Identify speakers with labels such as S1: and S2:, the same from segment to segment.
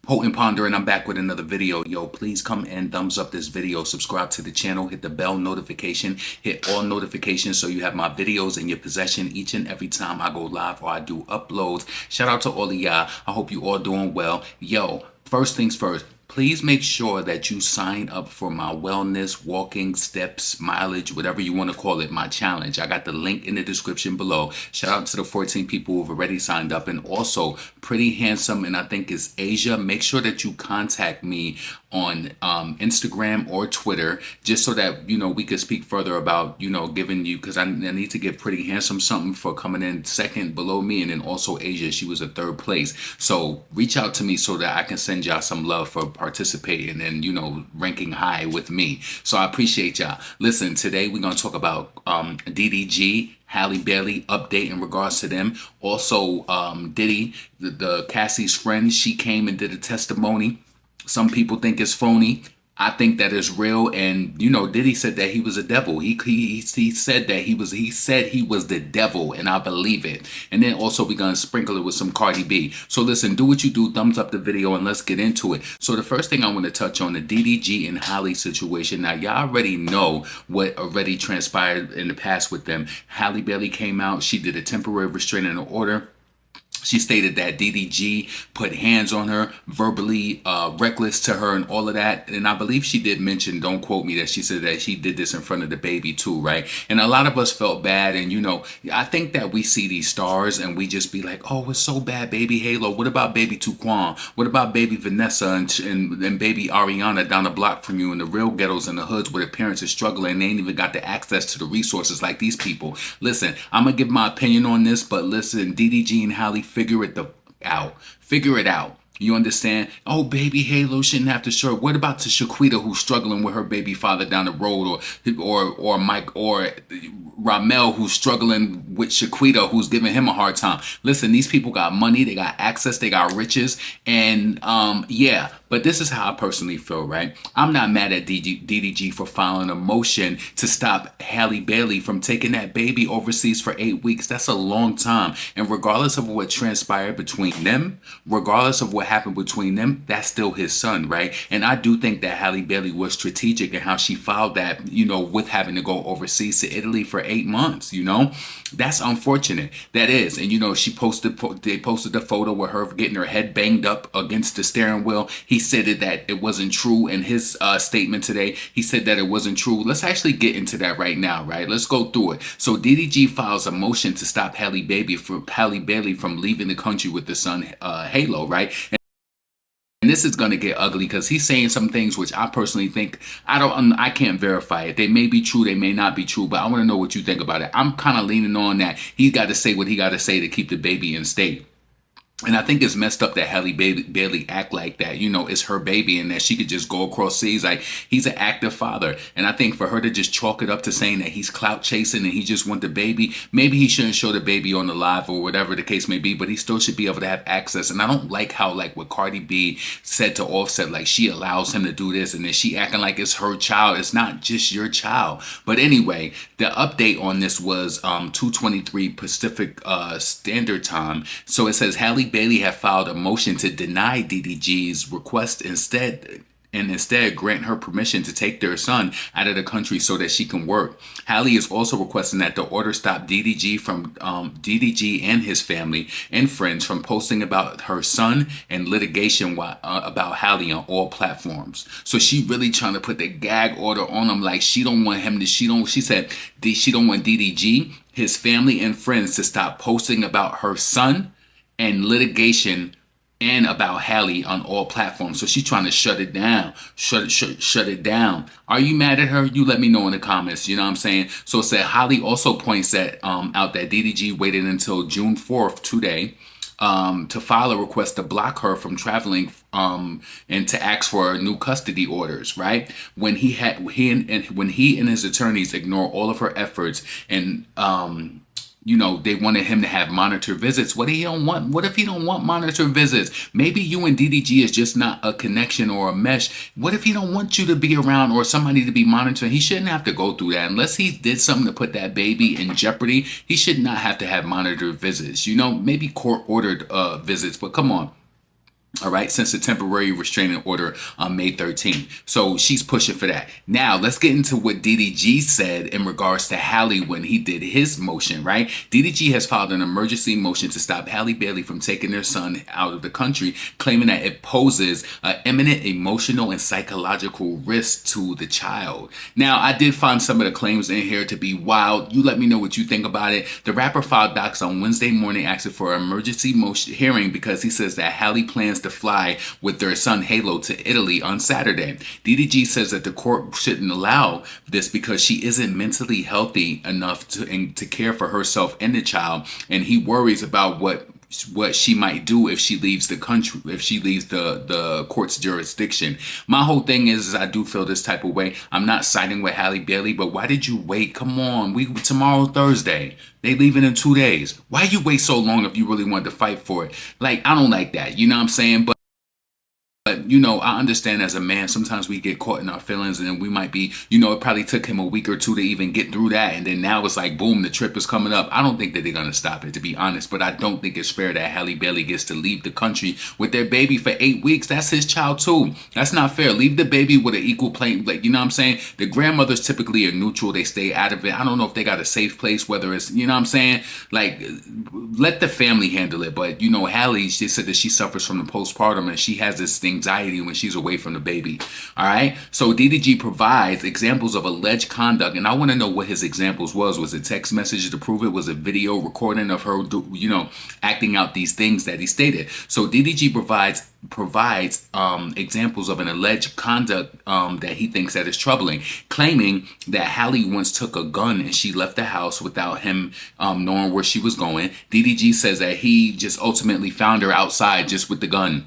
S1: Potent Ponder, and I'm back with another video. Yo, please come and thumbs up this video, subscribe to the channel, hit the bell notification, hit all notifications so you have my videos in your possession each and every time I go live or I do uploads. Shout out to all of y'all. I hope you all doing well. Yo, first things first. Please make sure that you sign up for my wellness, walking, steps, mileage, whatever you want to call it, my challenge. I got the link in the description below. Shout out to the 14 people who have already signed up. And also, Pretty Handsome, and I think it's Asia. Make sure that you contact me on Instagram or Twitter, just so that, you know, we could speak further about, you know, giving you, because I need to give Pretty Handsome something for coming in second below me, and then also Asia, she was in third place. So reach out to me so that I can send y'all some love for participating and, you know, ranking high with me. So I appreciate y'all. Listen, today we're going to talk about DDG, Halle Bailey update in regards to them. Also, Diddy, the Cassie's friend, she came and did a testimony. Some people think it's phony. I think that is real. And you know, Diddy said that he was a devil. He said that he was the devil, and I believe it. And then also we're gonna sprinkle it with some Cardi B. So listen, do what you do, thumbs up the video, and let's get into it. So the first thing I want to touch on, the DDG and Halle situation. Now y'all already know what already transpired in the past with them. Halle Bailey came out, she did a temporary restraining order. She stated that DDG put hands on her, verbally reckless to her and all of that. And I believe she did mention, don't quote me, that she said that she did this in front of the baby too, right? And a lot of us felt bad. And, you know, I think that we see these stars and we just be like, oh, it's so bad, baby Halo. What about baby Tuquan? What about baby Vanessa and baby Ariana down the block from you in the real ghettos and the hoods where the parents are struggling and they ain't even got the access to the resources like these people? Listen, I'm going to give my opinion on this, but listen, DDG and Halle, figure it out. Figure it out. You understand? Oh, baby Halo shouldn't have to show. What about the Shaquita who's struggling with her baby father down the road, or Mike or Ramel who's struggling with Shaquita who's giving him a hard time? Listen, these people got money, they got access, they got riches, and yeah. But this is how I personally feel, right? I'm not mad at DDG for filing a motion to stop Halle Bailey from taking that baby overseas for 8 weeks. That's a long time. And regardless of what transpired between them, regardless of what happened between them, that's still his son, right? And I do think that Halle Bailey was strategic in how she filed that, you know, with having to go overseas to Italy for 8 months, you know? That's unfortunate. That is. And, you know, they posted the photo with her getting her head banged up against the steering wheel. He said that it wasn't true in his statement today. He said that it wasn't true. Let's actually get into that right now, right? Let's go through it. So DDG files a motion to stop Halle Bailey from leaving the country with the son Halo, right? And this is going to get ugly because he's saying some things which I personally think I can't verify it. They may be true, they may not be true, but I want to know what you think about it. I'm kind of leaning on that he's got to say what he got to say to keep the baby in state. And I think it's messed up that Halle Bailey act like that. You know, it's her baby and that she could just go across seas. Like, he's an active father. And I think for her to just chalk it up to saying that he's clout chasing and he just want the baby, maybe he shouldn't show the baby on the live or whatever the case may be, but he still should be able to have access. And I don't like how, like, what Cardi B said to Offset, like, she allows him to do this and then she acting like it's her child. It's not just your child. But anyway, the update on this was 2:23 Pacific Standard Time. So it says Halle Bailey had filed a motion to deny DDG's request instead grant her permission to take their son out of the country so that she can work. Halle is also requesting that the order stop DDG and his family and friends from posting about her son and litigation about Halle on all platforms. So she really trying to put the gag order on him, like she don't want him to. She said she don't want DDG, his family and friends to stop posting about her son and litigation and about Halle on all platforms. So she's trying to shut it down. Shut it down. Are you mad at her? You let me know in the comments. You know what I'm saying? So it said Halle also points that out that DDG waited until June 4th today to file a request to block her from traveling and to ask for new custody orders, right? When he and his attorneys ignore all of her efforts and you know, they wanted him to have monitor visits. What if he don't want monitor visits? Maybe you and DDG is just not a connection or a mesh. What if he don't want you to be around or somebody to be monitoring? He shouldn't have to go through that. Unless he did something to put that baby in jeopardy, he should not have to have monitor visits. You know, maybe court ordered visits, but come on. All right, since the temporary restraining order on May 13th. So she's pushing for that. Now, let's get into what DDG said in regards to Halle when he did his motion, right? DDG has filed an emergency motion to stop Halle Bailey from taking their son out of the country, claiming that it poses an imminent emotional and psychological risk to the child. Now, I did find some of the claims in here to be wild. You let me know what you think about it. The rapper filed docs on Wednesday morning asking for an emergency motion hearing because he says that Halle plans to fly with their son Halo to Italy on Saturday. DDG says that the court shouldn't allow this because she isn't mentally healthy enough to care for herself and the child, and he worries about what she might do if she leaves the country, if she leaves the court's jurisdiction. My whole thing is I do feel this type of way. I'm not siding with Halle Bailey, but why did you wait? Come on, tomorrow Thursday. They leaving in 2 days. Why you wait so long if you really wanted to fight for it? Like, I don't like that. You know what I'm saying? But you know, I understand as a man, sometimes we get caught in our feelings and we might be, you know, it probably took him a week or two to even get through that. And then now it's like, boom, the trip is coming up. I don't think that they're going to stop it, to be honest. But I don't think it's fair that Halle Bailey gets to leave the country with their baby for 8 weeks. That's his child too. That's not fair. Leave the baby with an equal plane. Like, you know what I'm saying? The grandmothers typically are neutral. They stay out of it. I don't know if they got a safe place, whether it's, you know what I'm saying? Like, let the family handle it. But, you know, Halle, she said that she suffers from the postpartum and she has this anxiety when she's away from the baby. All right. So DDG provides examples of alleged conduct, and I want to know what his examples was. Was it text message to prove it? Was it video recording of her, you know, acting out these things that he stated? So DDG provides examples of an alleged conduct that he thinks that is troubling, claiming that Halle once took a gun and she left the house without him knowing where she was going. DDG says that he just ultimately found her outside just with the gun,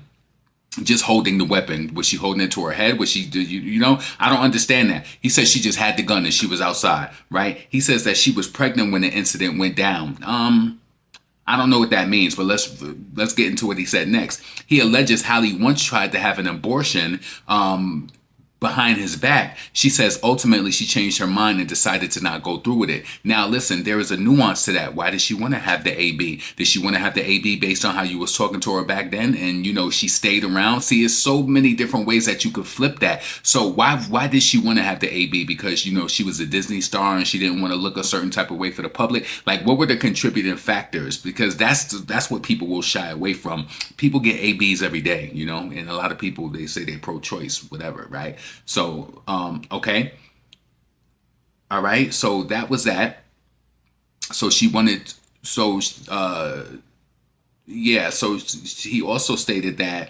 S1: just holding the weapon. Was she holding it to her head? Was she, you know, I don't understand that. He says she just had the gun and she was outside, right? He says that she was pregnant when the incident went down. I don't know what that means, but let's get into what he said next. He alleges Halle once tried to have an abortion behind his back. She says ultimately she changed her mind and decided to not go through with it. Now listen, there is a nuance to that. Why did she want to have the AB? Did she want to have the AB based on how you was talking to her back then and, you know, she stayed around? See, it's so many different ways that you could flip that. So why did she want to have the AB? Because, you know, she was a Disney star and she didn't want to look a certain type of way for the public. Like, what were the contributing factors? Because that's what people will shy away from. People get ABs every day, you know, and a lot of people, they say they're pro-choice, whatever, right? So, okay. All right. So that was that. So she wanted, so, yeah. So he also stated that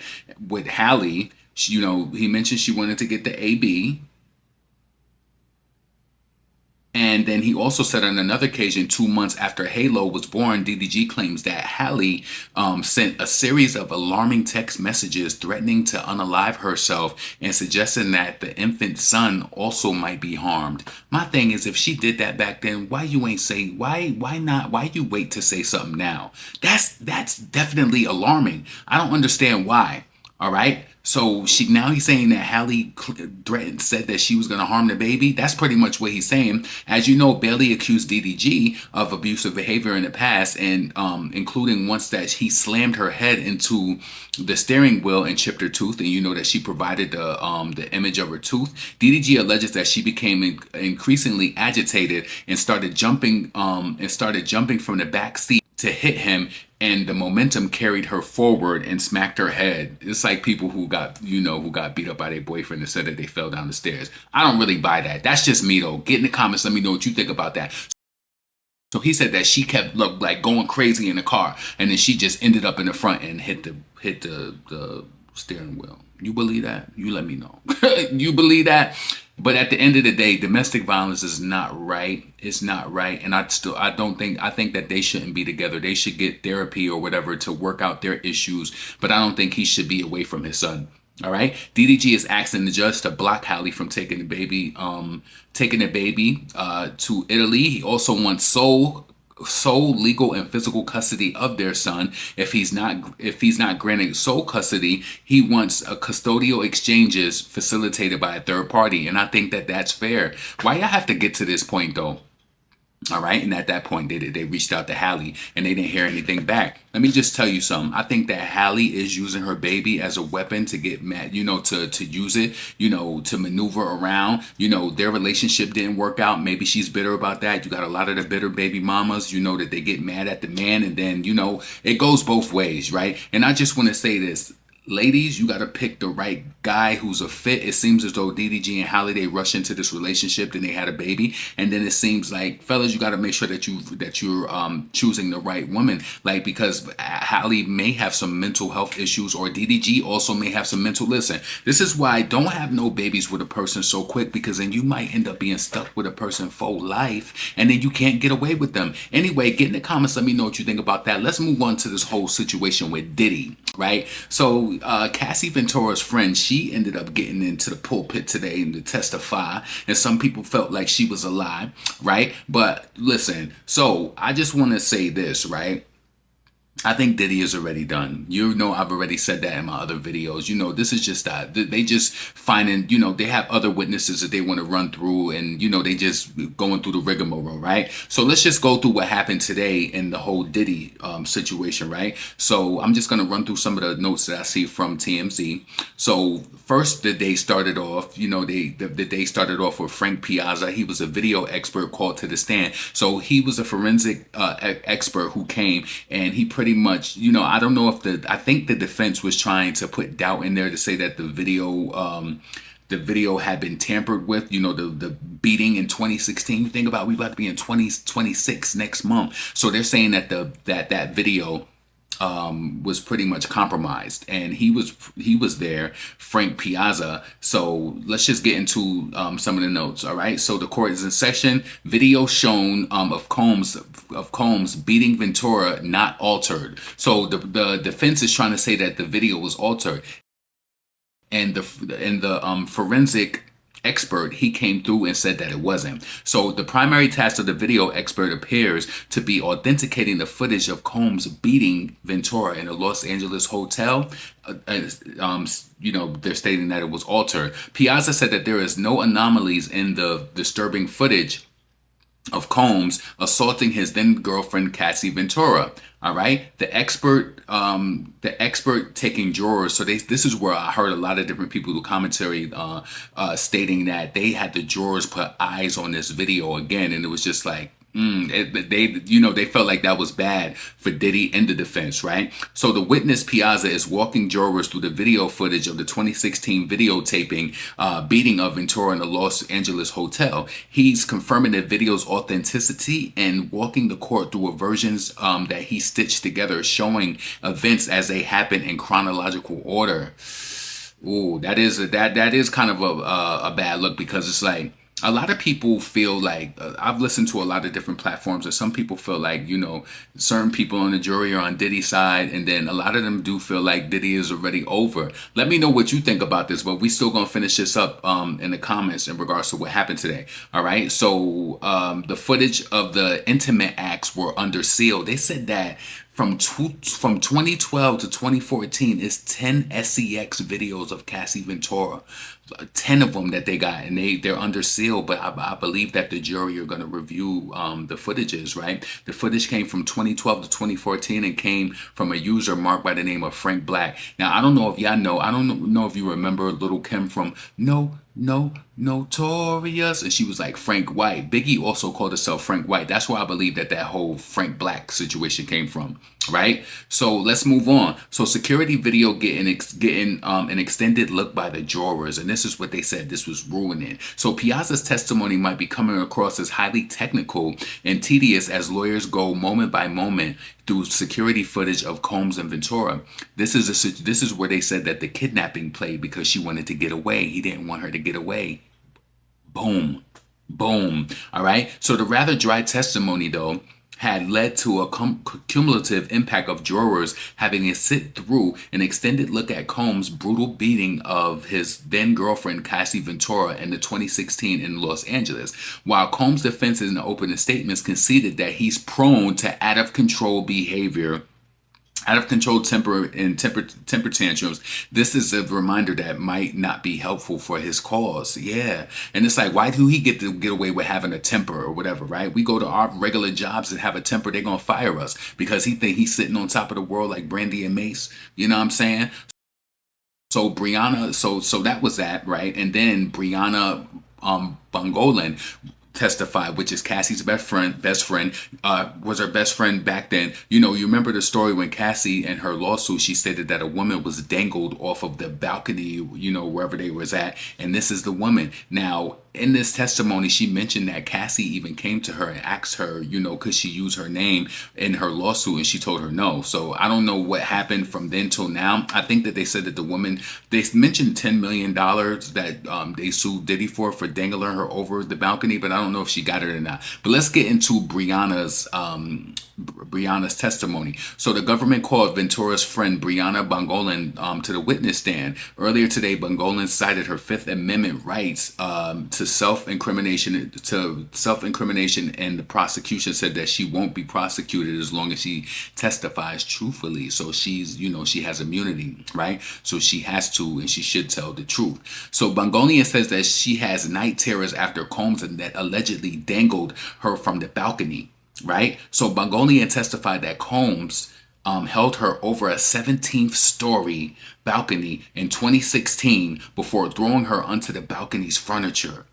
S1: with Halle, you know, he mentioned she wanted to get the AB. And then he also said on another occasion, 2 months after Halo was born, DDG claims that Halle sent a series of alarming text messages threatening to unalive herself and suggesting that the infant son also might be harmed. My thing is, if she did that back then, why you ain't say, why not? Why you wait to say something now? That's definitely alarming. I don't understand why. All right. So he's saying that Halle said that she was going to harm the baby. That's pretty much what he's saying. As you know, Bailey accused DDG of abusive behavior in the past, and including once that he slammed her head into the steering wheel and chipped her tooth. And you know that she provided the image of her tooth. DDG alleges that she became increasingly agitated and started jumping from the back seat to hit him, and the momentum carried her forward and smacked her head. It's like people who got beat up by their boyfriend and said that they fell down the stairs. I don't really buy that. That's just me though. Get in the comments, let me know what you think about that. So he said that she kept like going crazy in the car, and then she just ended up in the front and hit the steering whel. You believe that? You let me know. You believe that? But at the end of the day, domestic violence is not right. It's not right. And I think that they shouldn't be together. They should get therapy or whatever to work out their issues. But I don't think he should be away from his son. All right. DDG is asking the judge to block Halle from taking the baby to Italy. He also wants sole legal and physical custody of their son. If he's not granted sole custody, he wants a custodial exchanges facilitated by a third party. And I think that that's fair. Why y'all have to get to this point though? All right. And at that point, they reached out to Halle and they didn't hear anything back. Let me just tell you something. I think that Halle is using her baby as a weapon to get mad, to use it, to maneuver around. Their relationship didn't work out. Maybe she's bitter about that. You got a lot of the bitter baby mamas, that they get mad at the man, and then, it goes both ways, right? And I just want to say this. Ladies, you got to pick the right guy who's a fit. It seems as though DDG and Halle, they rushed into this relationship, then they had a baby, and then it seems like, fellas, you got to make sure that you're choosing the right woman, like, because Halle may have some mental health issues, or DDG also may have some mental. Listen, this is why don't have no babies with a person so quick, because then you might end up being stuck with a person for life, and then you can't get away with them. Anyway, get in the comments. Let me know what you think about that. Let's move on to this whole situation with Diddy, right? So Cassie Ventura's friend, she ended up getting into the pulpit today and to testify, and some people felt like she was a lie, right? But listen, so I just want to say this, right? I think Diddy is already done. I've already said that in my other videos. This is just that they just finding, they have other witnesses that they want to run through, and they just going through the rigmarole, right? So let's just go through what happened today in the whole Diddy situation, right? So I'm just gonna run through some of the notes that I see from TMZ. So first, the day started off, the day started off with Frank Piazza. He was a video expert called to the stand. So he was a forensic expert who came, and he pretty much, I don't know I think the defense was trying to put doubt in there to say that the video had been tampered with, the beating in 2016. You think about, we about to be in 2026 next month. So they're saying that that video was pretty much compromised, and he was there, Frank Piazza. So let's just get into some of the notes. All right, so the court is in session. Video shown of Combs beating Ventura not altered. So the defense is trying to say that the video was altered, and the forensic expert, he came through and said that it wasn't. So the primary task of the video expert appears to be authenticating the footage of Combs beating Ventura in a Los Angeles hotel. They're stating that it was altered. Piazza said that there is no anomalies in the disturbing footage of Combs assaulting his then girlfriend Cassie Ventura. All right, the expert taking jurors. So this is where I heard a lot of different people do commentary stating that they had the jurors put eyes on this video again, and it was just like, they felt like that was bad for Diddy and the defense, right? So the witness Piazza is walking jurors through the video footage of the 2016 videotaping beating of Ventura in the Los Angeles hotel. He's confirming the video's authenticity and walking the court through versions that he stitched together, showing events as they happen in chronological order. Ooh, that is kind of a bad look, because it's like, a lot of people feel like, I've listened to a lot of different platforms, and some people feel like, certain people on the jury are on Diddy's side, and then a lot of them do feel like Diddy is already over. Let me know what you think about this, but we still gonna finish this up in the comments in regards to what happened today. All right, so the footage of the intimate acts were under seal. They said that from 2012 to 2014 is 10 SCX videos of Cassie Ventura, 10 of them that they got, and they're under seal. But I believe that the jury are going to review the footages, right? The footage came from 2012 to 2014 and came from a user marked by the name of Frank Black. Now, I don't know if y'all know, I don't know if you remember Little Kim from Notorious, and she was like Frank White. Biggie also called herself Frank White. That's where I believe that whole Frank Black situation came from, right? So let's move on. So security video getting an extended look by the jurors, and this is what they said this was ruining. So Piazza's testimony might be coming across as highly technical and tedious as lawyers go moment by moment through security footage of Combs and Ventura. This is where they said that the kidnapping played because she wanted to get away. He didn't want her to get away. Boom. Boom. All right. So the rather dry testimony, though, had led to a cumulative impact of jurors having to sit through an extended look at Combs' brutal beating of his then girlfriend Cassie Ventura in the 2016 in Los Angeles. While Combs' defense in the opening statements conceded that he's prone to out of control behavior out of control temper tantrums. This is a reminder that might not be helpful for his cause. Yeah. And it's like, why do he get to get away with having a temper or whatever, right? We go to our regular jobs and have a temper, they're gonna fire us because he think he's sitting on top of the world like Brandy and Mace. You know what I'm saying? So Brianna, so that was that, right? And then Brianna Bongolan testified, which is Cassie's best friend, was her best friend back then. You know, you remember the story when Cassie and her lawsuit, she stated that a woman was dangled off of the balcony, you know, wherever they was at. And this is the woman. Now, in this testimony, she mentioned that Cassie even came to her and asked her, you know, could she use her name in her lawsuit? And she told her no. So I don't know what happened from then till now. I think that they said that the woman, they mentioned $10 million that they sued Diddy for dangling her over the balcony, but I don't know if she got it or not. But let's get into Brianna's testimony. So the government called Ventura's friend Brianna Bongolan to the witness stand. Earlier today, Bongolan cited her Fifth Amendment rights to self-incrimination, and the prosecution said that she won't be prosecuted as long as she testifies truthfully. So she's, you know, she has immunity, right? So she has to, and she should tell the truth. So Bongolan says that she has night terrors after Combs that allegedly dangled her from the balcony, right? So Bongolan testified that Combs held her over a 17th story balcony in 2016 before throwing her onto the balcony's furniture.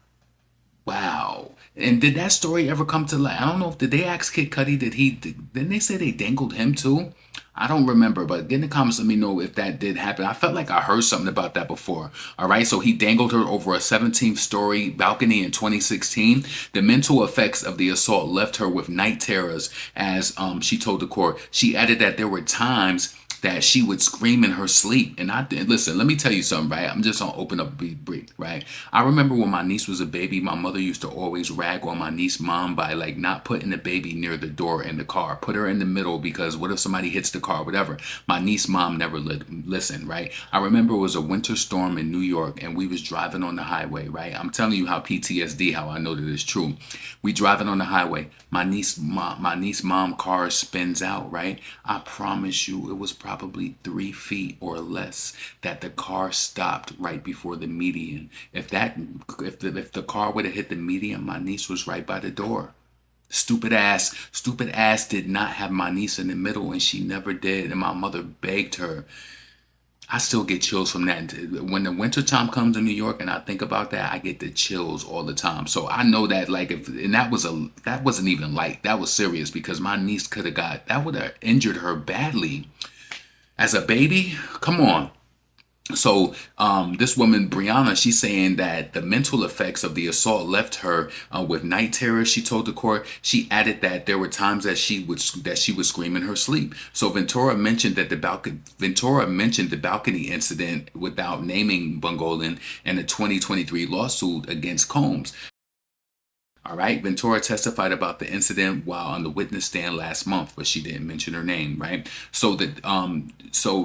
S1: Wow. And did that story ever come to light? I don't know if did they ask Kid Cudi, didn't they say they dangled him too? I don't remember, but get in the comments, let me know if that did happen. I felt like I heard something about that before. All right, so he dangled her over a 17th story balcony in 2016. The mental effects of the assault left her with night terrors, as she told the court. She added that there were times that she would scream in her sleep. And listen, let me tell you something, right? I'm just gonna open up brief, right? I remember when my niece was a baby, my mother used to always rag on my niece's mom by like not putting the baby near the door in the car. Put her in the middle because what if somebody hits the car, whatever. My niece's mom never listened, right? I remember it was a winter storm in New York and we was driving on the highway, right? I'm telling you how PTSD, how I know that it's true. We driving on the highway. My niece mom car spins out, right? I promise you it was probably 3 feet or less that the car stopped right before the median. If the car would have hit the median, my niece was right by the door. Stupid ass did not have my niece in the middle, and she never did. And my mother begged her. I still get chills from that. When the winter time comes in New York and I think about that, I get the chills all the time. So I know that like that wasn't even light. That was serious because my niece that would have injured her badly. As a baby, come on. So this woman, Brianna, she's saying that the mental effects of the assault left her with night terrors. She told the court. She added that there were times that she would scream in her sleep. So Ventura mentioned the balcony incident without naming Bongolan in a 2023 lawsuit against Combs. All right, Ventura testified about the incident while on the witness stand last month, but she didn't mention her name, right? So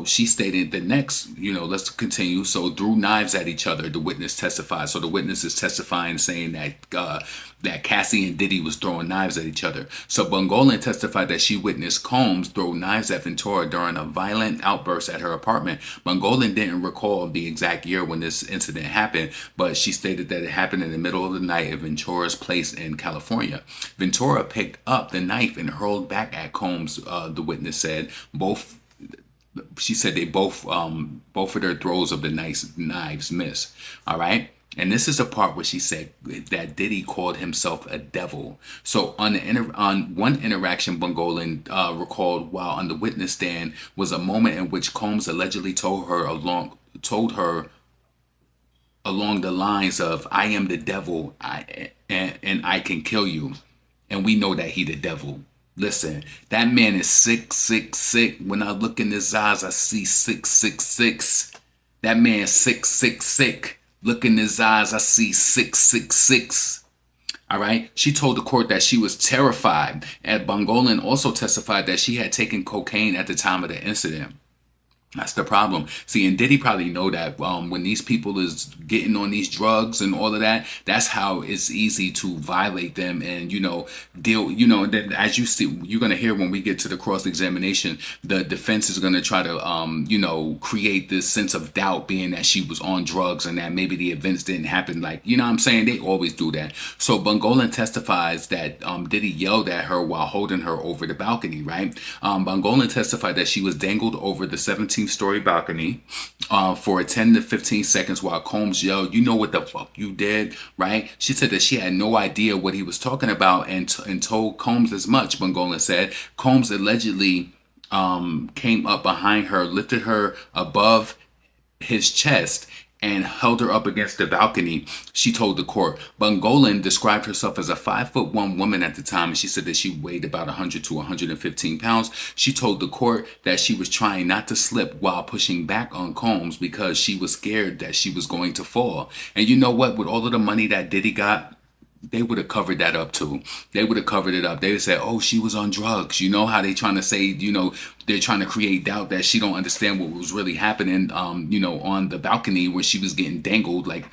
S1: she stated the next, let's continue. So threw knives at each other, the witness testified. So the witness is testifying saying that Cassie and Diddy was throwing knives at each other. So Bongolan testified that she witnessed Combs throw knives at Ventura during a violent outburst at her apartment. Bongolan didn't recall the exact year when this incident happened, but she stated that it happened in the middle of the night at Ventura's place in California. Ventura picked up the knife and hurled back at Combs, the witness said. She said they both of their throws of the knives missed. All right. And this is the part where she said that Diddy called himself a devil. So on one interaction, Bongolan recalled while on the witness stand was a moment in which Combs allegedly told her along the lines of, "I am the devil, and I can kill you." And we know that he the devil. Listen, that man is sick, sick, sick. When I look in his eyes, I see 666. That man is sick, sick, sick. Look in his eyes, I see 666. All right. She told the court that she was terrified. And Bongolan also testified that she had taken cocaine at the time of the incident. That's the problem. See, and Diddy probably know that when these people is getting on these drugs and all of that, that's how it's easy to violate them and deal. Then as you see, you're gonna hear when we get to the cross examination, the defense is gonna try to create this sense of doubt, being that she was on drugs and that maybe the events didn't happen. Like what I'm saying, they always do that. So Bungolan testifies that Diddy yelled at her while holding her over the balcony. Right? Bungolan testified that she was dangled over the 17th-story balcony for 10 to 15 seconds while Combs yelled, "You know what the fuck you did," right? She said that she had no idea what he was talking about and told Combs as much, Bungolan said. Combs allegedly came up behind her, lifted her above his chest, and held her up against the balcony, she told the court. Bungolan described herself as a 5'1" woman at the time, and she said that she weighed about 100 to 115 pounds. She told the court that she was trying not to slip while pushing back on Combs because she was scared that she was going to fall. And you know what? With all of the money that Diddy got, they would have covered that up too. They would have covered it up. They would say, "Oh, she was on drugs." You know how they trying to say, they're trying to create doubt that she don't understand what was really happening, on the balcony where she was getting dangled. Like,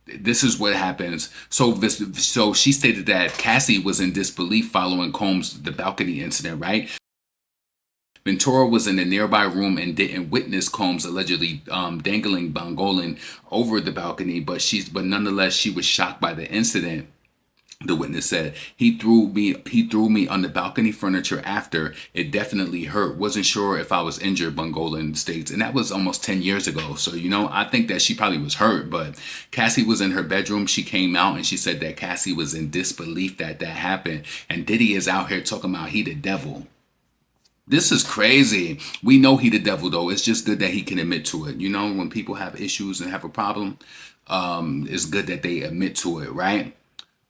S1: this is what happens. So she stated that Cassie was in disbelief following the balcony incident, right? Ventura was in a nearby room and didn't witness Combs allegedly dangling Bungolan over the balcony, but nonetheless she was shocked by the incident. The witness said, he threw me on the balcony furniture after. It definitely hurt. Wasn't sure if I was injured," Bungolan states. And that was almost 10 years ago. So, I think that she probably was hurt. But Cassie was in her bedroom. She came out and she said that Cassie was in disbelief that happened. And Diddy is out here talking about he the devil. This is crazy. We know he the devil, though. It's just good that he can admit to it. When people have issues and have a problem, it's good that they admit to it, right?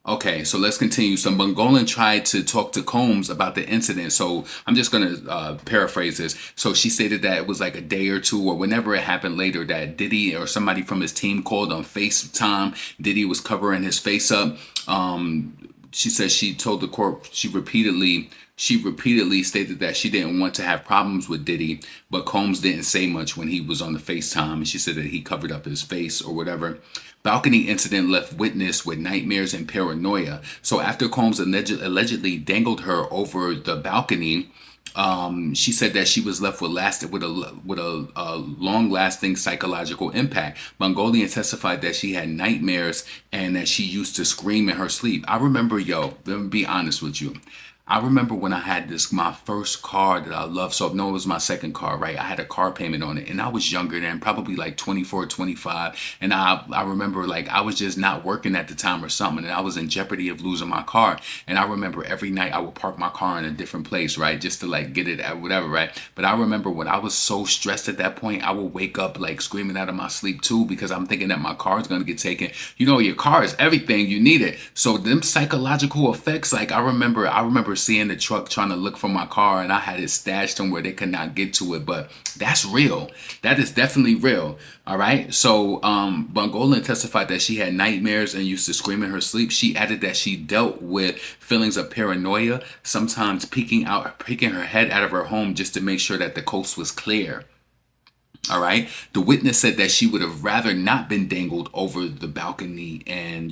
S1: Okay, so let's continue. So Bungolan tried to talk to Combs about the incident. So I'm just going to paraphrase this. So she stated that it was like a day or two or whenever it happened later that Diddy or somebody from his team called on FaceTime. Diddy was covering his face up. She said she told the court she repeatedly stated that she didn't want to have problems with Diddy, but Combs didn't say much when he was on the FaceTime, and she said that he covered up his face or whatever. Balcony incident left witness with nightmares and paranoia. So after Combs allegedly dangled her over the balcony, she said that she was left with a long-lasting psychological impact. Bungolan testified that she had nightmares and that she used to scream in her sleep. I remember, let me be honest with you. I remember when I had my first car that I loved. So no, it was my second car, right? I had a car payment on it and I was younger then, probably like 24, 25. And I remember like I was just not working at the time or something. And I was in jeopardy of losing my car. And I remember every night I would park my car in a different place, right? Just to like get it at whatever, right? But I remember when I was so stressed at that point, I would wake up like screaming out of my sleep too, because I'm thinking that my car is going to get taken. Your car is everything. You need it. So them psychological effects, like I remember seeing the truck trying to look for my car and I had it stashed somewhere they could not get to it. But that's real. That is definitely real. All right. So Bungolan testified that she had nightmares and used to scream in her sleep. She added that she dealt with feelings of paranoia, sometimes peeking her head out of her home just to make sure that the coast was clear. All right. The witness said that she would have rather not been dangled over the balcony and,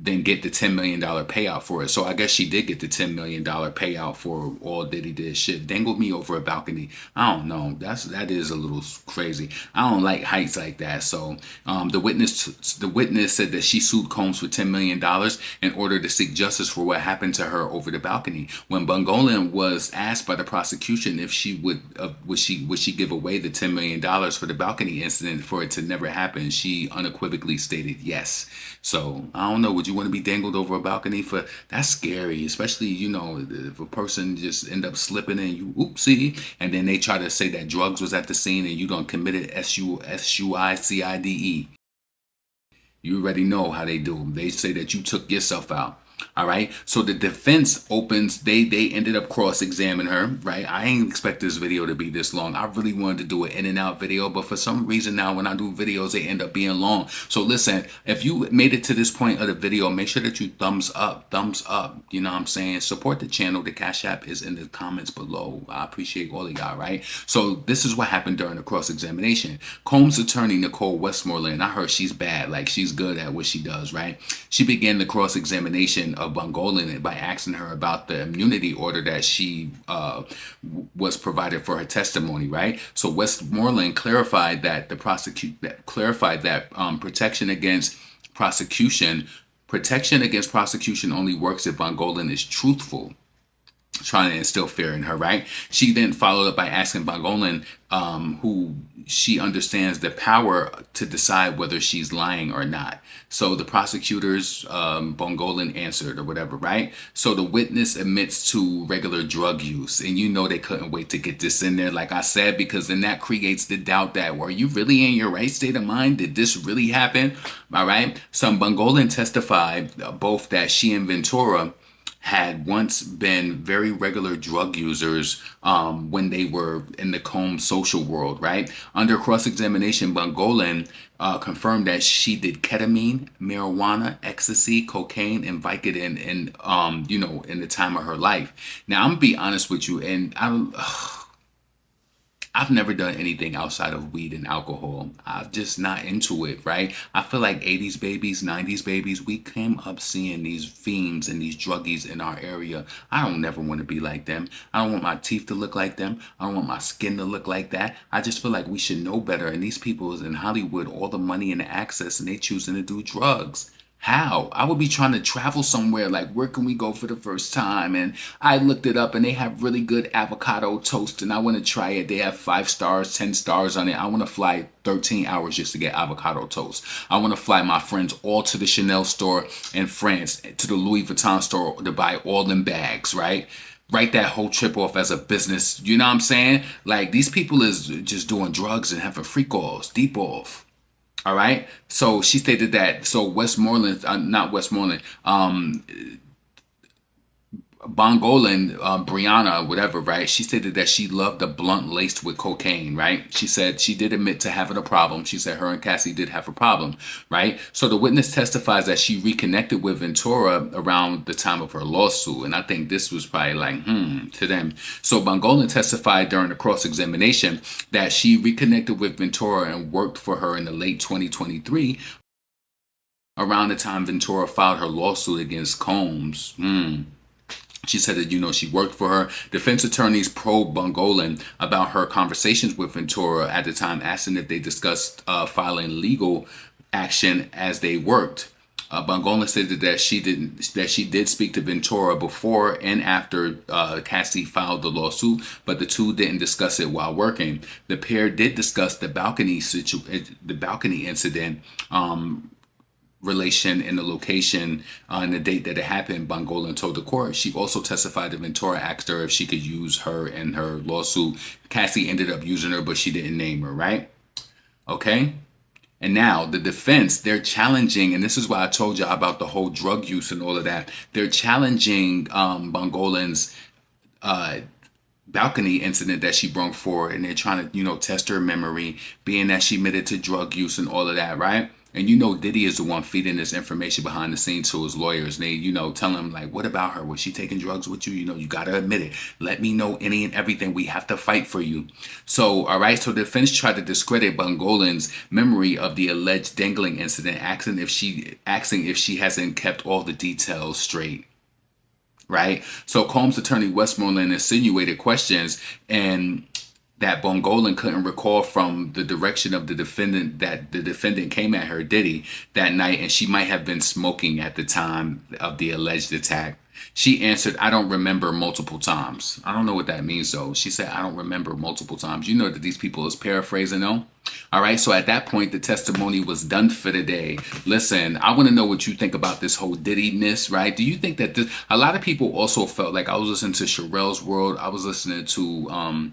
S1: then get the $10 million payout for it. So I guess she did get the $10 million payout for all Diddy did. Shit, dangled me over a balcony. I don't know. That is a little crazy. I don't like heights like that. So the witness said that she sued Combs for $10 million in order to seek justice for what happened to her over the balcony. When Bungolan was asked by the prosecution if she would she give away the $10 million for the balcony incident for it to never happen, she unequivocally stated yes. So I don't know. Would you want to be dangled over a balcony that's scary, especially, if a person just end up slipping and you oopsie, and then they try to say that drugs was at the scene and you done committed SUICIDE. You already know how they do. They say that you took yourself out. All right. So the defense opens, they ended up cross-examining her, right? I ain't expect this video to be this long. I really wanted to do an in and out video, but for some reason now when I do videos, they end up being long. So listen, if you made it to this point of the video, make sure that you thumbs up. You know what I'm saying? Support the channel. The Cash App is in the comments below. I appreciate all of y'all, right? So this is what happened during the cross-examination. Combs' attorney, Nicole Westmoreland, I heard she's bad, like she's good at what she does, right? She began the cross-examination of Bongolan by asking her about the immunity order that she was provided for her testimony, right? So Westmoreland clarified that protection against prosecution only works if Bongolan is truthful, trying to instill fear in her, right? She then followed up by asking Bongolan who she understands the power to decide whether she's lying or not. So the prosecutors, Bongolan answered or whatever, right? So the witness admits to regular drug use, and you know they couldn't wait to get this in there, like I said, because then that creates the doubt that, were you really in your right state of mind? Did this really happen? All right. So Bongolan testified both that she and Ventura had once been very regular drug users when they were in the Combs social world, right? Under cross-examination, Bongolan confirmed that she did ketamine, marijuana, ecstasy, cocaine, and Vicodin in the time of her life. Now, I'm gonna be honest with you, and I've never done anything outside of weed and alcohol. I'm just not into it, right? I feel like 80s babies, 90s babies, we came up seeing these fiends and these druggies in our area. I don't never want to be like them. I don't want my teeth to look like them. I don't want my skin to look like that. I just feel like we should know better. And these people is in Hollywood, all the money and the access, and they choosing to do drugs. How? I would be trying to travel somewhere, like where can we go for the first time? And I looked it up and they have really good avocado toast and I want to try it. They have 5 stars, 10 stars on it. I want to fly 13 hours just to get avocado toast. I want to fly my friends all to the Chanel store in France, to the Louis Vuitton store to buy all them bags, right? Write that whole trip off as a business. You know what I'm saying? Like these people is just doing drugs and having freak offs, deep off. All right. So she stated that. So Westmoreland, not Westmoreland, Bongolan, Brianna, whatever, right? She stated that she loved a blunt laced with cocaine, right? She said she did admit to having a problem. She said her and Cassie did have a problem, right? So the witness testifies that she reconnected with Ventura around the time of her lawsuit. And I think this was probably like, to them. So Bongolan testified during the cross-examination that she reconnected with Ventura and worked for her in the late 2023, around the time Ventura filed her lawsuit against Combs. She said that, she worked for her. Defense attorneys probed Bongolan about her conversations with Ventura at the time, asking if they discussed filing legal action as they worked. Bongolan stated that she did speak to Ventura before and after Cassie filed the lawsuit, but the two didn't discuss it while working. The pair did discuss the balcony incident, relation and the location and the date that it happened. Bongolan told the court. She also testified that Ventura asked her if she could use her in her lawsuit. Cassie ended up using her, but she didn't name her, right? Okay. And now the defense, they're challenging, and this is why I told you about the whole drug use and all of that. They're challenging Bongolan's balcony incident that she brought forward, and they're trying to, test her memory, being that she admitted to drug use and all of that, right? And Diddy is the one feeding this information behind the scenes to his lawyers. And they, tell him, like, what about her? Was she taking drugs with you? You got to admit it. Let me know any and everything. We have to fight for you. So, all right. So the defense tried to discredit Bongolan's memory of the alleged dangling incident, asking if she hasn't kept all the details straight. Right. So Combs' attorney Westmoreland insinuated questions and that Bongolan couldn't recall from the direction of the defendant, that the defendant came at her, Diddy, that night, and she might have been smoking at the time of the alleged attack. She answered, I don't remember multiple times. I don't know what that means, though. She said, I don't remember multiple times. You know that these people is paraphrasing, though. All right, so at that point, the testimony was done for the day. Listen, I want to know what you think about this whole Diddy-ness, right? Do you think that a lot of people also felt like, I was listening to Sherelle's World. I was listening to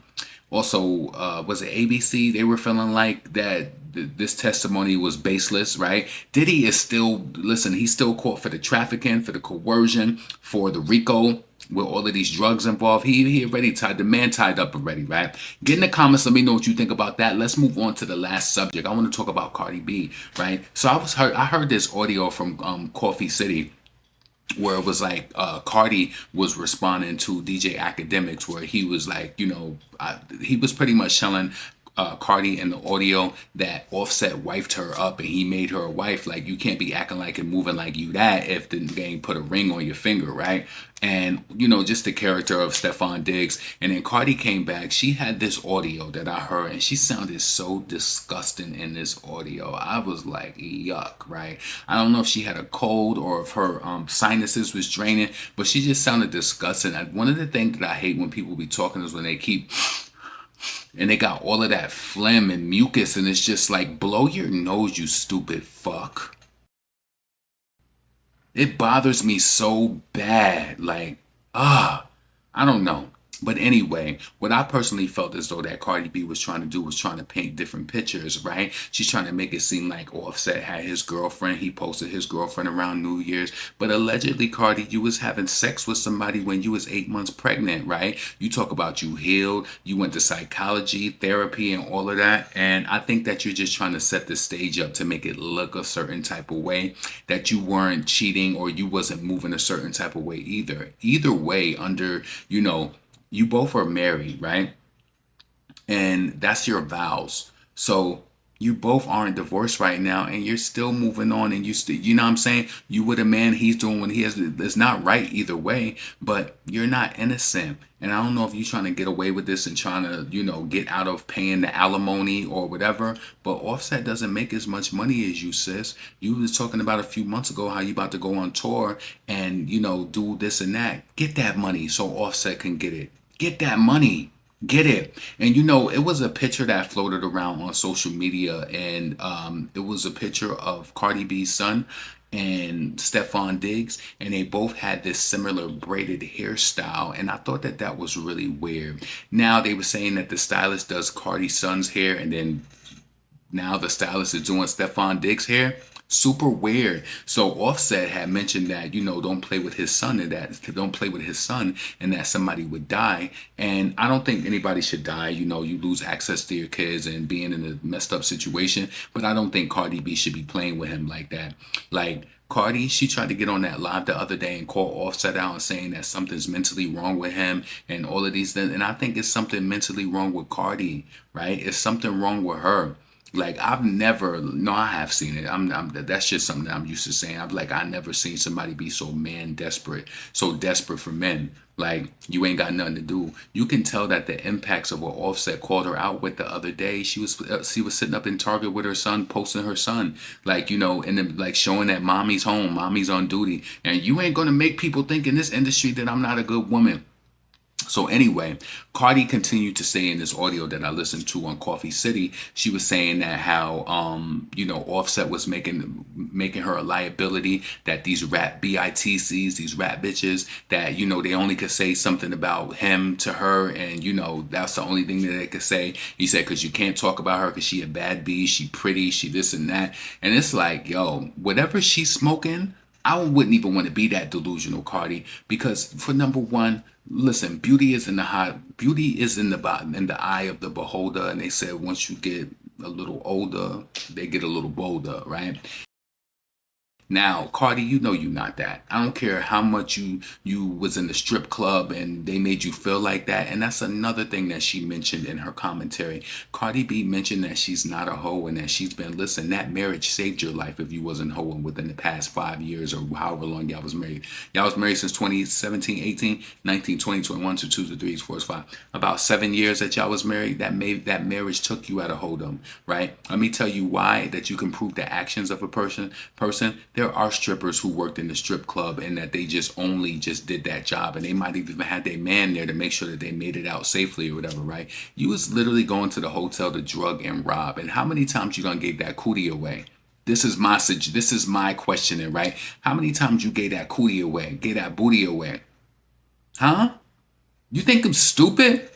S1: Also, was it ABC? They were feeling like that this testimony was baseless, right? Diddy is still, listen, he's still caught for the trafficking, for the coercion, for the RICO, with all of these drugs involved. He already tied, the man tied up already, right? Get in the comments, let me know what you think about that. Let's move on to the last subject. I want to talk about Cardi B, right? So I heard this audio from Coffee City, where it was like Cardi was responding to DJ Academics, where he was like, he was pretty much telling Cardi in the audio that Offset wifed her up and he made her a wife. Like, you can't be acting like and moving like you that if the game put a ring on your finger, right? And just the character of Stefan Diggs. And then Cardi came back. She had this audio that I heard, and she sounded so disgusting in this audio. I was like, yuck, right? I don't know if she had a cold or if her sinuses was draining, but she just sounded disgusting. One of the things that I hate when people be talking is when they keep, and they got all of that phlegm and mucus, and it's just like, blow your nose, you stupid fuck. It bothers me so bad. Like, I don't know. But anyway, what I personally felt as though that Cardi B was trying to do was trying to paint different pictures, right? She's trying to make it seem like Offset had his girlfriend. He posted his girlfriend around New Year's. But allegedly, Cardi, you was having sex with somebody when you was 8 months pregnant, right? You talk about you healed. You went to psychology, therapy, and all of that. And I think that you're just trying to set the stage up to make it look a certain type of way, that you weren't cheating or you wasn't moving a certain type of way either. Either way, under, you both are married, right? And that's your vows. So you both aren't divorced right now, and you're still moving on, and you know what I'm saying? You with a man, he's doing what he has. It's not right either way, but you're not innocent. And I don't know if you're trying to get away with this and trying to, get out of paying the alimony or whatever. But Offset doesn't make as much money as you, sis. You was talking about a few months ago how you about to go on tour and, do this and that. Get that money so Offset can get it. Get that money. Get it. And it was a picture that floated around on social media, and it was a picture of Cardi B's son and Stefan Diggs, and they both had this similar braided hairstyle, and I thought that that was really weird. Now they were saying that the stylist does Cardi's son's hair, and then now the stylist is doing Stefan Diggs' hair. Super weird. So Offset had mentioned that, don't play with his son, and that don't play with his son, and that somebody would die. And I don't think anybody should die. You lose access to your kids and being in a messed up situation. But I don't think Cardi B should be playing with him like that. Like, Cardi, she tried to get on that live the other day and call Offset out and saying that something's mentally wrong with him and all of these things. And I think it's something mentally wrong with Cardi, right? It's something wrong with her. Like, I've never, no, I have seen it. That's just something that I'm used to saying. I never seen somebody be so so desperate for men. Like, you ain't got nothing to do. You can tell that the impacts of what Offset called her out with the other day. She was sitting up in Target with her son, posting her son, like, and then like showing that mommy's home, mommy's on duty, and you ain't gonna make people think in this industry that I'm not a good woman. So anyway, Cardi continued to say in this audio that I listened to on Coffee City, she was saying that how Offset was making her a liability, that these rap BITCs, these rap bitches, that they only could say something about him to her, and that's the only thing that they could say. He said, because you can't talk about her because she a bad bee, she pretty, she this and that. And it's like, yo, whatever she's smoking, I wouldn't even want to be that delusional, Cardi, because for number one, listen, beauty is in the eye of the beholder, and they said once you get a little older, they get a little bolder, right? Now, Cardi, you're not that. I don't care how much you was in the strip club and they made you feel like that. And that's another thing that she mentioned in her commentary. Cardi B mentioned that she's not a hoe and that she's been, listen, that marriage saved your life if you wasn't hoeing within the past 5 years or however long y'all was married. Y'all was married since 2017, 18, 19, 20, 21, 22, 23, 24, 5. About 7 years that y'all was married, that marriage took you out of hold'em, right? Let me tell you why that you can prove the actions of a person. There are strippers who worked in the strip club and that they just did that job, and they might have even had their man there to make sure that they made it out safely or whatever, right? You was literally going to the hotel to drug and rob, and how many times you done gave that cootie away? This is my questioning, right? How many times you gave that cootie away, gave that booty away? Huh? You think I'm stupid?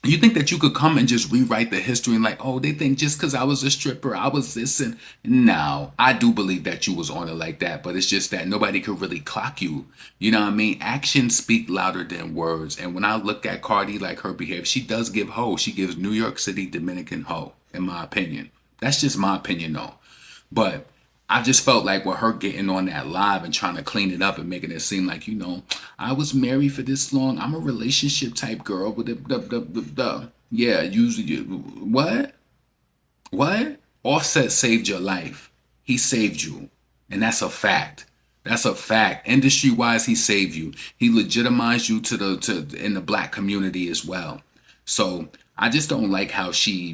S1: You think that you could come and just rewrite the history and like, oh, they think just because I was a stripper, I was this and no, I do believe that you was on it like that, but it's just that nobody could really clock you. You know what I mean? Actions speak louder than words. And when I look at Cardi, like her behavior, she does give hoe. She gives New York City Dominican hoe, in my opinion. That's just my opinion though. But I just felt like with her getting on that live and trying to clean it up and making it seem like, I was married for this long. I'm a relationship type girl with the. Yeah, usually what? What? Offset saved your life. He saved you. And that's a fact. That's a fact. Industry wise, he saved you. He legitimized you to in the black community as well. So I just don't like how she,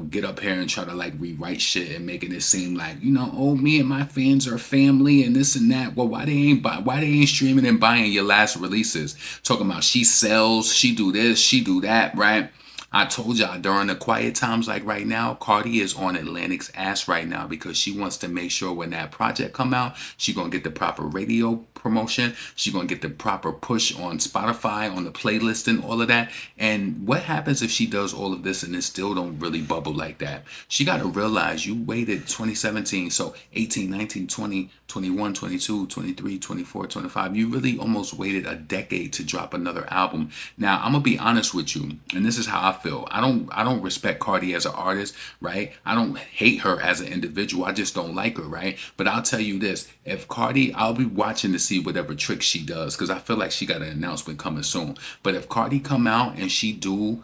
S1: get up here and try to like rewrite shit and making it seem like, oh, me and my fans are family and this and that. Well, why they ain't streaming and buying your last releases? Talking about she sells, she do this, she do that, right? I told y'all during the quiet times like right now, Cardi is on Atlantic's ass right now because she wants to make sure when that project come out, she gonna get the proper radio promotion. She gonna get the proper push on Spotify, on the playlist and all of that. And what happens if she does all of this and it still don't really bubble like that? She gotta realize you waited 2017, so 18, 19, 20, 21, 22, 23, 24, 25. You really almost waited a decade to drop another album. Now, I'm gonna be honest with you, and this is how I feel. I don't respect Cardi as an artist, right? I don't hate her as an individual. I just don't like her, right? But I'll tell you this, if Cardi, I'll be watching to see whatever tricks she does because I feel like she got an announcement coming soon. But if Cardi come out and she do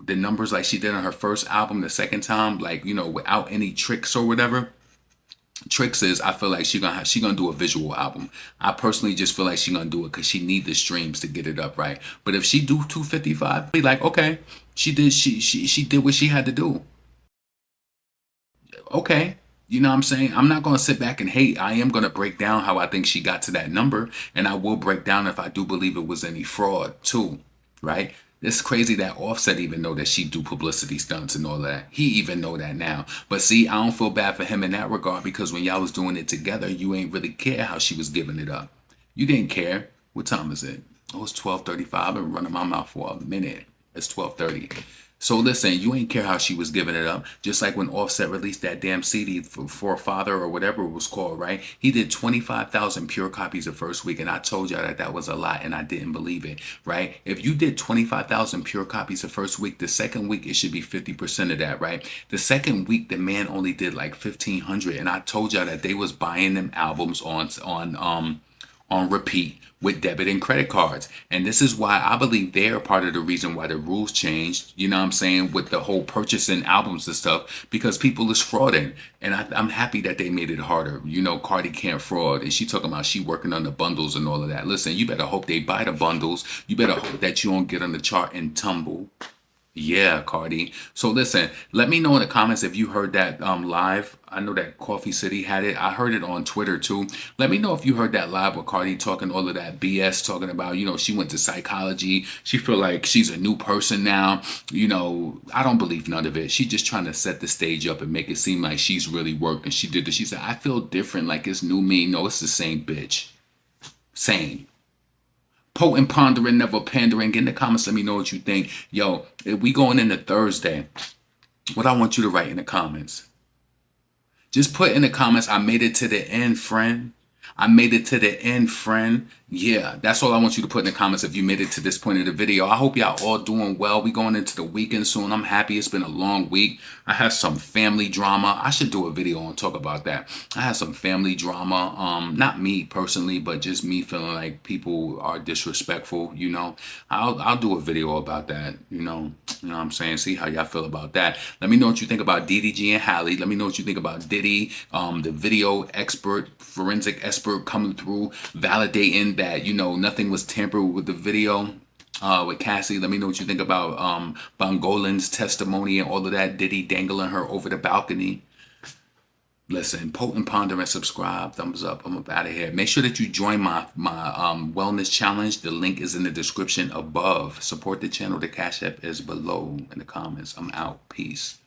S1: the numbers like she did on her first album the second time, like, without any tricks or whatever, tricks is I feel like she gonna do a visual album. I personally just feel like she gonna do it because she need the streams to get it up right. But if she do 255, be like, okay, she did what she had to do. Okay. You know what I'm saying? I'm not gonna sit back and hate. I am gonna break down how I think she got to that number, and I will break down if I do believe it was any fraud too, right? It's crazy that Offset even know that she do publicity stunts and all that. He even know that now. But see, I don't feel bad for him in that regard because when y'all was doing it together, you ain't really care how she was giving it up. You didn't care. What time is it? Oh, it's 12:35. I've been running my mouth for a minute. It's 12:30. So listen, you ain't care how she was giving it up. Just like when Offset released that damn CD for Father or whatever it was called, right? He did 25,000 pure copies the first week, and I told y'all that that was a lot, and I didn't believe it, right? If you did 25,000 pure copies the first week, the second week it should be 50% of that, right? The second week the man only did like 1,500, and I told y'all that they was buying them albums on repeat with debit and credit cards. And this is why I believe they're part of the reason why the rules changed, you know what I'm saying, with the whole purchasing albums and stuff, because people is frauding. And I'm happy that they made it harder. Cardi can't fraud. And she talking about she working on the bundles and all of that. Listen, you better hope they buy the bundles. You better hope that you don't get on the chart and tumble. Yeah, Cardi. So listen, let me know in the comments if you heard that live. I know that Coffee City had it. I heard it on Twitter too. Let me know if you heard that live with Cardi talking all of that BS, talking about, she went to psychology. She feel like she's a new person now. I don't believe none of it. She just trying to set the stage up and make it seem like she's really worked and she did this. She said, I feel different, like it's new me. No, it's the same bitch. Same. Potent, pondering, never pandering. Get in the comments, let me know what you think. Yo, if we going into Thursday, what I want you to write in the comments. Just put in the comments, I made it to the end, friend. I made it to the end, friend. Yeah, that's all I want you to put in the comments if you made it to this point of the video. I hope y'all all doing well. We going into the weekend soon. I'm happy. It's been a long week. I had some family drama. I should do a video and talk about that. I had some family drama. Not me personally, but just me feeling like people are disrespectful. I'll do a video about that. You know what I'm saying? See how y'all feel about that. Let me know what you think about DDG and Halle. Let me know what you think about Diddy, the video expert, forensic expert coming through, validating that nothing was tampered with the video with Cassie. Let me know what you think about Bongolan's testimony and all of that. Diddy dangling her over the balcony. Listen, potent, ponder, and subscribe. Thumbs up. I'm up out of here. Make sure that you join my wellness challenge. The link is in the description above. Support the channel. The Cash App is below in the comments. I'm out. Peace.